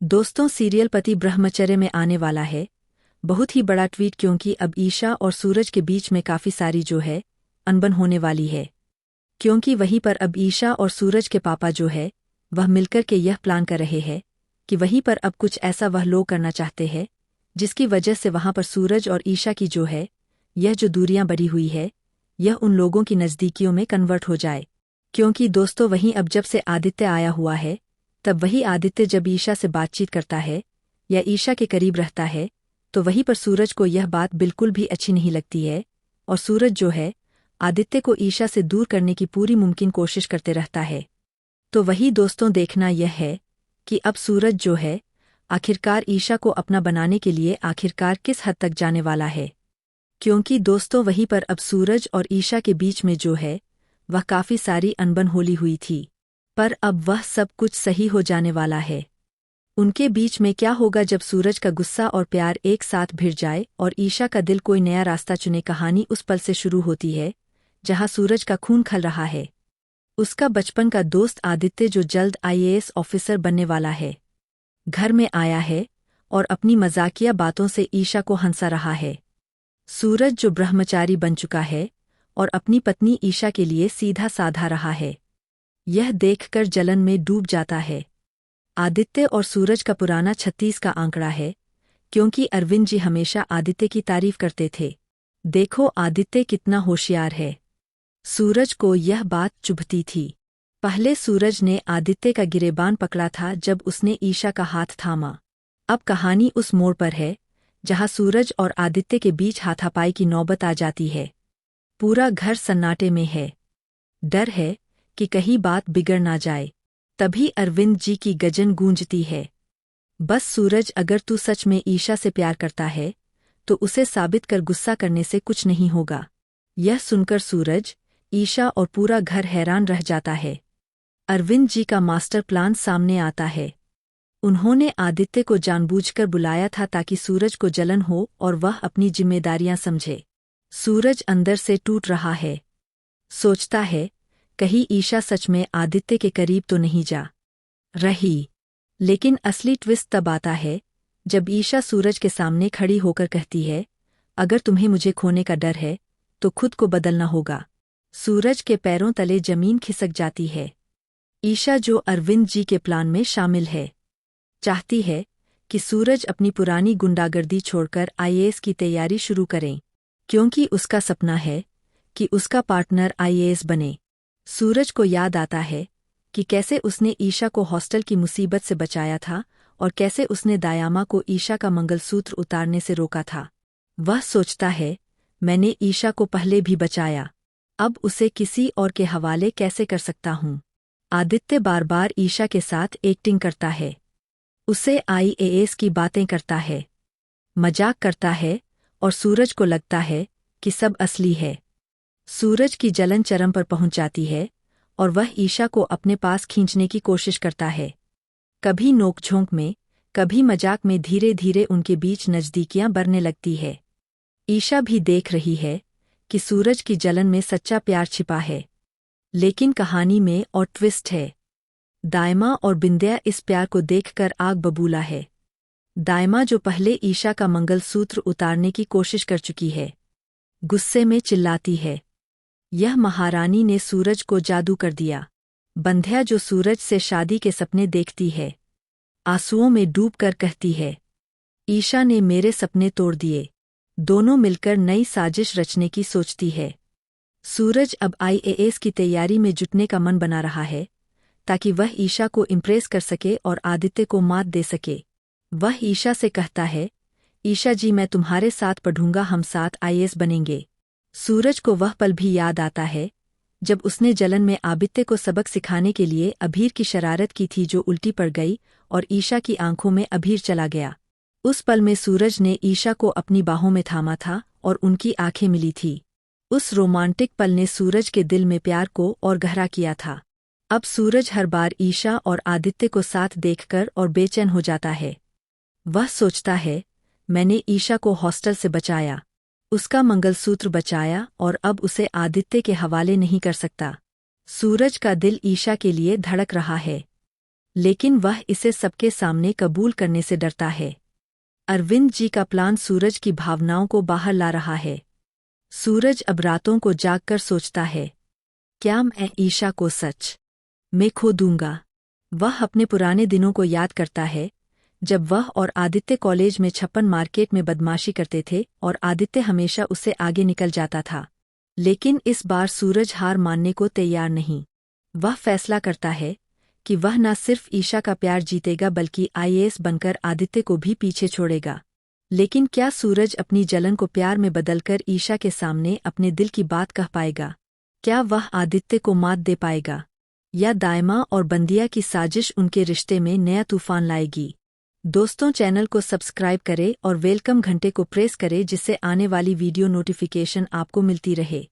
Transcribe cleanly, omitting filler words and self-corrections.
दोस्तों, सीरियल पति ब्रह्मचर्य में आने वाला है बहुत ही बड़ा ट्वीट, क्योंकि अब ईशा और सूरज के बीच में काफ़ी सारी जो है अनबन होने वाली है। क्योंकि वहीं पर अब ईशा और सूरज के पापा जो है वह मिलकर के यह प्लान कर रहे हैं कि वहीं पर अब कुछ ऐसा वह लोग करना चाहते हैं जिसकी वजह से वहाँ पर सूरज और ईशा की जो है यह जो दूरियां बढ़ी हुई है यह उन लोगों की नज़दीकियों में कन्वर्ट हो जाए। क्योंकि दोस्तों, वहीं अब जब से आदित्य आया हुआ है तब वही आदित्य जब ईशा से बातचीत करता है या ईशा के करीब रहता है तो वहीं पर सूरज को यह बात बिल्कुल भी अच्छी नहीं लगती है और सूरज जो है आदित्य को ईशा से दूर करने की पूरी मुमकिन कोशिश करते रहता है। तो वही दोस्तों, देखना यह है कि अब सूरज जो है आखिरकार ईशा को अपना बनाने के लिए आखिरकार किस हद तक जाने वाला है। क्योंकि दोस्तों, वहीं पर अब सूरज और ईशा के बीच में जो है वह काफ़ी सारी अनबन होली हुई थी, पर अब वह सब कुछ सही हो जाने वाला है। उनके बीच में क्या होगा जब सूरज का गुस्सा और प्यार एक साथ भिड़ जाए और ईशा का दिल कोई नया रास्ता चुने। कहानी उस पल से शुरू होती है जहां सूरज का खून खल रहा है। उसका बचपन का दोस्त आदित्य जो जल्द आईएएस ऑफिसर बनने वाला है घर में आया है और अपनी मजाकिया बातों से ईशा को हंसा रहा है। सूरज जो ब्रह्मचारी बन चुका है और अपनी पत्नी ईशा के लिए सीधा साधा रहा है, यह देखकर जलन में डूब जाता है। आदित्य और सूरज का पुराना 36 का आंकड़ा है, क्योंकि अरविंद जी हमेशा आदित्य की तारीफ करते थे। देखो आदित्य कितना होशियार है। सूरज को यह बात चुभती थी। पहले सूरज ने आदित्य का गिरेबान पकड़ा था जब उसने ईशा का हाथ थामा। अब कहानी उस मोड़ पर है जहां सूरज और आदित्य के बीच हाथापाई की नौबत आ जाती है। पूरा घर सन्नाटे में है। डर है कि कहीं बात बिगड़ ना जाए। तभी अरविंद जी की गजन गूंजती है, बस सूरज, अगर तू सच में ईशा से प्यार करता है तो उसे साबित कर, गुस्सा करने से कुछ नहीं होगा। यह सुनकर सूरज, ईशा और पूरा घर हैरान रह जाता है। अरविंद जी का मास्टर प्लान सामने आता है। उन्होंने आदित्य को जानबूझकर बुलाया था ताकि सूरज को जलन हो और वह अपनी जिम्मेदारियां समझे। सूरज अंदर से टूट रहा है। सोचता है कहीं ईशा सच में आदित्य के करीब तो नहीं जा रही। लेकिन असली ट्विस्ट तब आता है जब ईशा सूरज के सामने खड़ी होकर कहती है, अगर तुम्हें मुझे खोने का डर है तो खुद को बदलना होगा। सूरज के पैरों तले जमीन खिसक जाती है। ईशा जो अरविंद जी के प्लान में शामिल है, चाहती है कि सूरज अपनी पुरानी गुंडागर्दी छोड़कर आईएएस की तैयारी शुरू करें, क्योंकि उसका सपना है कि उसका पार्टनर आईएएस बने। सूरज को याद आता है कि कैसे उसने ईशा को हॉस्टल की मुसीबत से बचाया था और कैसे उसने दायामा को ईशा का मंगलसूत्र उतारने से रोका था। वह सोचता है, मैंने ईशा को पहले भी बचाया, अब उसे किसी और के हवाले कैसे कर सकता हूँ। आदित्य बार बार ईशा के साथ एक्टिंग करता है, उसे आईएएस की बातें करता है, मजाक करता है और सूरज को लगता है कि सब असली है। सूरज की जलन चरम पर पहुंच जाती है और वह ईशा को अपने पास खींचने की कोशिश करता है। कभी नोकझोंक में, कभी मजाक में, धीरे धीरे उनके बीच नज़दीकियां बढ़ने लगती है। ईशा भी देख रही है कि सूरज की जलन में सच्चा प्यार छिपा है। लेकिन कहानी में और ट्विस्ट है। दायमा और बिंदिया इस प्यार को देखकर आग बबूला है। दायमा जो पहले ईशा का मंगलसूत्र उतारने की कोशिश कर चुकी है, गुस्से में चिल्लाती है, यह महारानी ने सूरज को जादू कर दिया। बंध्या जो सूरज से शादी के सपने देखती है, आंसुओं में डूबकर कहती है, ईशा ने मेरे सपने तोड़ दिए। दोनों मिलकर नई साजिश रचने की सोचती है। सूरज अब आईएएस की तैयारी में जुटने का मन बना रहा है ताकि वह ईशा को इम्प्रेस कर सके और आदित्य को मात दे सके। वह ईशा से कहता है, ईशा जी, मैं तुम्हारे साथ पढ़ूंगा, हम साथ आईएएस बनेंगे। सूरज को वह पल भी याद आता है जब उसने जलन में आदित्य को सबक सिखाने के लिए अभीर की शरारत की थी जो उल्टी पड़ गई और ईशा की आंखों में अभीर चला गया। उस पल में सूरज ने ईशा को अपनी बाहों में थामा था और उनकी आंखें मिली थी। उस रोमांटिक पल ने सूरज के दिल में प्यार को और गहरा किया था। अब सूरज हर बार ईशा और आदित्य को साथ देखकर और बेचैन हो जाता है। वह सोचता है, मैंने ईशा को हॉस्टल से बचाया, उसका मंगलसूत्र बचाया और अब उसे आदित्य के हवाले नहीं कर सकता। सूरज का दिल ईशा के लिए धड़क रहा है। लेकिन वह इसे सबके सामने कबूल करने से डरता है। अरविंद जी का प्लान सूरज की भावनाओं को बाहर ला रहा है। सूरज अब रातों को जागकर सोचता है, क्या मैं ईशा को सच में खो दूंगा? वह अपने पुराने दिनों को याद करता है, जब वह और आदित्य कॉलेज में छप्पन मार्केट में बदमाशी करते थे और आदित्य हमेशा उससे आगे निकल जाता था। लेकिन इस बार सूरज हार मानने को तैयार नहीं। वह फैसला करता है कि वह न सिर्फ ईशा का प्यार जीतेगा बल्कि आईएएस बनकर आदित्य को भी पीछे छोड़ेगा। लेकिन क्या सूरज अपनी जलन को प्यार में बदलकर ईशा के सामने अपने दिल की बात कह पाएगा? क्या वह आदित्य को मात दे पाएगा, या दायमा और बंदिया की साजिश उनके रिश्ते में नया तूफान लाएगी? दोस्तों, चैनल को सब्सक्राइब करें और वेलकम घंटे को प्रेस करें जिससे आने वाली वीडियो नोटिफिकेशन आपको मिलती रहे।